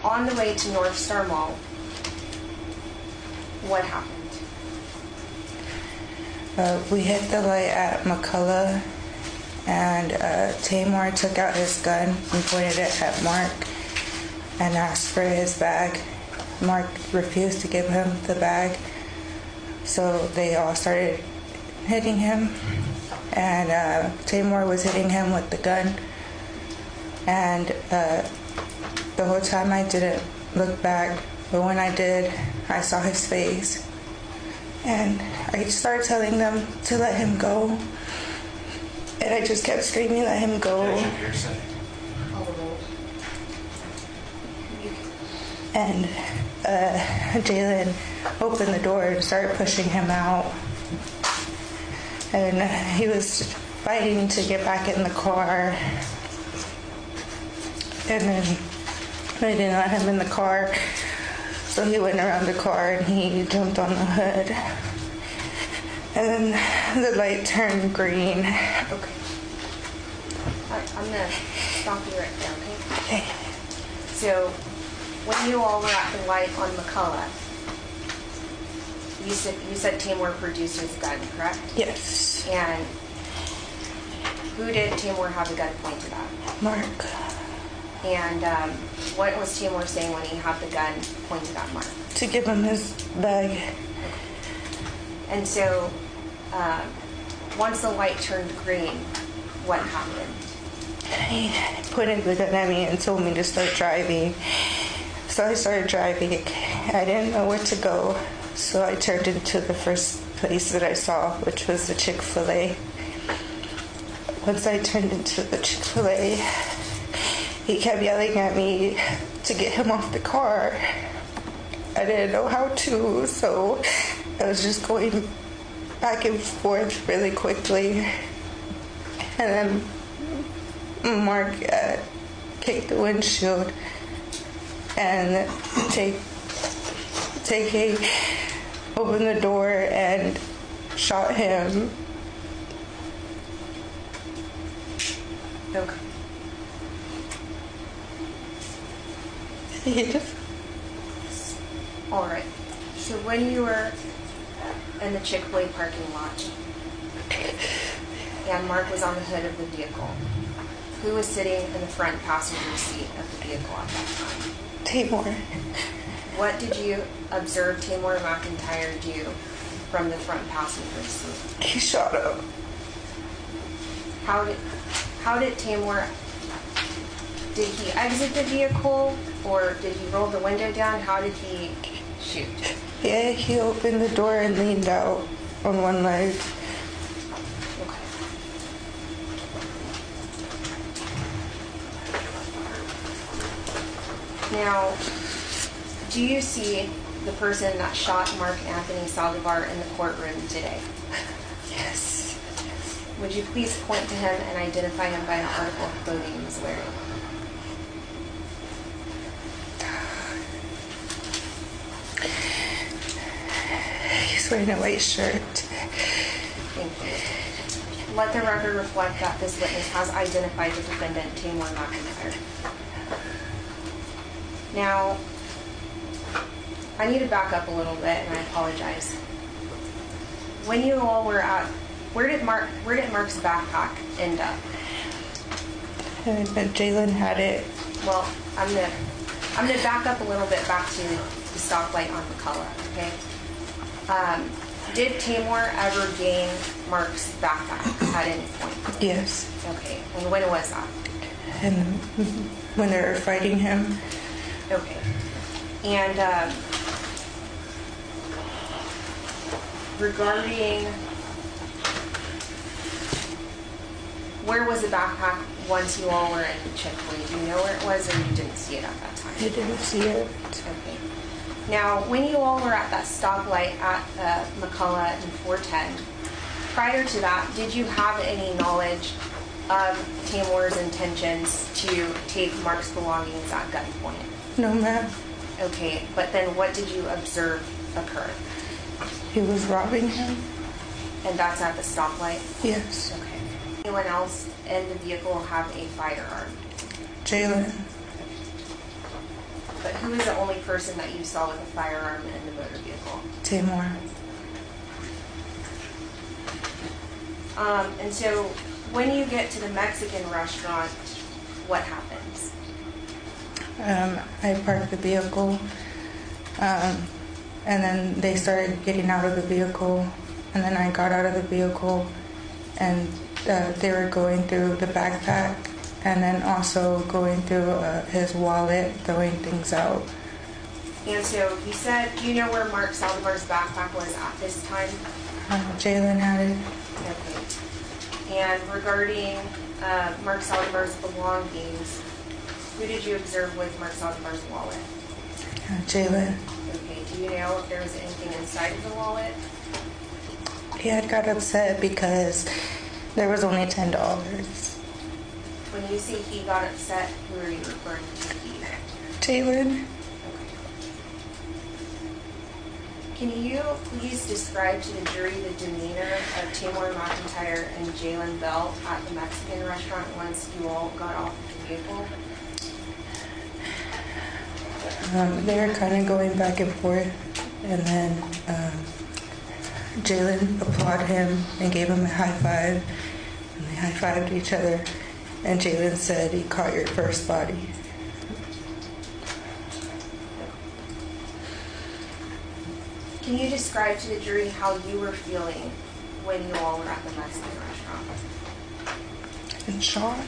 on the way to North Star Mall, what happened? We hit the light at McCullough, and Tamor took out his gun and pointed it at Mark and asked for his bag. Mark refused to give him the bag, so they all started hitting him, and Tamor was hitting him with the gun, and the whole time I didn't look back, but when I did, I saw his face, and I started telling them to let him go, and I just kept screaming, let him go. And Jalen opened the door and started pushing him out, and he was fighting to get back in the car, and then they didn't let him in the car, so he went around the car and he jumped on the hood, and then the light turned green. Okay. I'm going to stop you right there, okay? Okay. So, when you all were at the light on McCullough, you said Tamor produced his gun, correct? Yes. And who did Tamor have the gun pointed at? Mark. And what was Tamor saying when he had the gun pointed at Mark? To give him his bag. And so, once the light turned green, what happened? He pointed the gun at me and told me to start driving. So I started driving. I didn't know where to go, so I turned into the first place that I saw, which was the Chick-Fil-A. Once I turned into the Chick-Fil-A, he kept yelling at me to get him off the car. I didn't know how to, so I was just going back and forth really quickly. And then Mark kicked the windshield, and taking opened the door and shot him. Okay. All right. So when you were in the Chick-Fil-A parking lot and Mark was on the hood of the vehicle, who was sitting in the front passenger seat of the vehicle at that time? Tamor. What did you observe Tamor McIntyre do from the front passenger seat? He shot up. How did Tamor, did he exit the vehicle or did he roll the window down? How did he shoot? Yeah, he opened the door and leaned out on one leg. Now, do you see the person that shot Mark Anthony Saldivar in the courtroom today? Yes. Would you please point to him and identify him by an article of clothing he was wearing? He's wearing a white shirt. Thank you. Let the record reflect that this witness has identified the defendant, Tamor McIntyre. Now, I need to back up a little bit, and I apologize. When you all were at, where did Mark's backpack end up? And Jalen had it. Well, I'm gonna back up a little bit back to the stoplight on McCullough, okay? Did Tamor ever gain Mark's backpack at any point? Yes. Okay, and when was that? And when they were fighting him. Okay. And regarding, where was the backpack once you all were in Chick-Fil-A? Do you know where it was, or you didn't see it at that time? I didn't see it. Okay. Now, when you all were at that stoplight at McCullough and 410, prior to that, did you have any knowledge of Tamor's intentions to take Mark's belongings at gunpoint? No, ma'am. Okay, but then what did you observe occur? He was robbing him. And that's at the stoplight? Yes. Okay. Anyone else in the vehicle have a firearm? Jalen. But who is the only person that you saw with a firearm in the motor vehicle? Tamor. And so when you get to the Mexican restaurant, what happens? I parked the vehicle, and then they started getting out of the vehicle, and then I got out of the vehicle, and they were going through the backpack, and then also going through his wallet, throwing things out. And so you said, do you know where Mark Saldivar's backpack was at this time? Jalen had it. Okay. And regarding Mark Saldivar's belongings, who did you observe with Mark Saldivar's wallet? Jalen. Okay. Do you know if there was anything inside of the wallet? He had got upset because there was only $10. When you say he got upset, who are you referring to? Jalen. Can you please describe to the jury the demeanor of Tamor McIntyre and Jalen Bell at the Mexican restaurant once you all got off the vehicle? They were kind of going back and forth, and then Jalen applauded him and gave him a high five, and they high fived each other, and Jalen said he caught your first body. Can you describe to the jury how you were feeling when you all were at the Mexican restaurant? In shock.